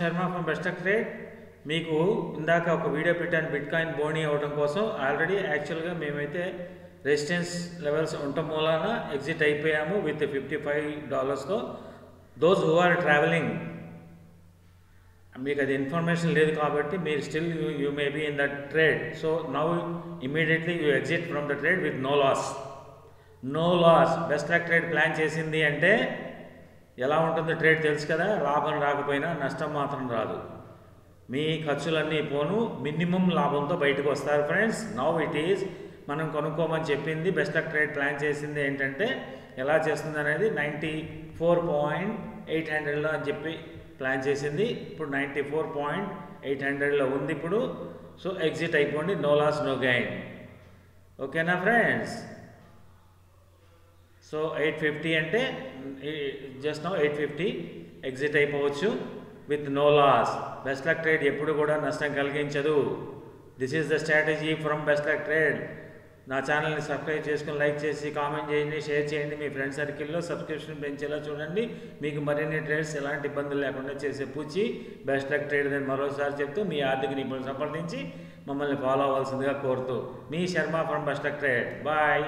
Sharma from best trade. మీకు ఇందాక ఒక వీడియో పెట్టాను బిట్కాయిన్ బోనీ అవ్వడం కోసం. ఆల్రెడీ యాక్చువల్గా మేమైతే రెసిస్టెన్స్ లెవెల్స్ ఉండటం మూలాన ఎగ్జిట్ అయిపోయాము విత్ $55తో. దోస్ హూ ఆర్ ట్రావెలింగ్, మీకు అది ఇన్ఫర్మేషన్ లేదు కాబట్టి మీరు still you may be in that trade. So now immediately you exit from the trade with no loss. No loss. Best trade plan చేసింది అంటే ఎలా ఉంటుందో ట్రేడ్ తెలుసు కదా. లాభం రాకపోయినా నష్టం మాత్రం రాదు. మీ ఖర్చులన్నీ పోను మినిమం లాభంతో బయటకు వస్తారు ఫ్రెండ్స్. నౌ ఇట్ ఈజ్ మనం కొనుక్కోమని చెప్పింది బెస్ట్ ట్రేడ్ ప్లాన్ చేసింది ఏంటంటే ఎలా చేస్తుంది అనేది 94.800లో అని చెప్పి ప్లాన్ చేసింది. ఇప్పుడు 94.800లో ఉంది ఇప్పుడు. సో ఎగ్జిట్ అయిపోండి. No loss no gain. ఓకేనా ఫ్రెండ్స్? సో 850 అంటే జస్ట్ నౌ 850 ఎగ్జిట్ అయిపోవచ్చు with no loss. Best luck trade ఎప్పుడు కూడా నష్టం కలిగించదు. This is the strategy from best luck trade. నా ఛానల్ని సబ్స్క్రైబ్ చేసుకుని లైక్ చేసి కామెంట్ చేయండి, షేర్ చేయండి. మీ ఫ్రెండ్ సర్కిల్లో సబ్స్క్రిప్షన్ పెంచేలా చూడండి. మీకు మరిన్ని ట్రేడ్స్ ఎలాంటి ఇబ్బందులు లేకుండా చేసే పూచి బెస్ట్ లక్ ట్రేడ్ అని మరోసారి చెప్తూ మీ ఆర్థిక నిపుణులు సంప్రదించి మమ్మల్ని ఫాలో అవ్వాల్సిందిగా కోరుతూ మీ Sharma from best luck trade. Bye.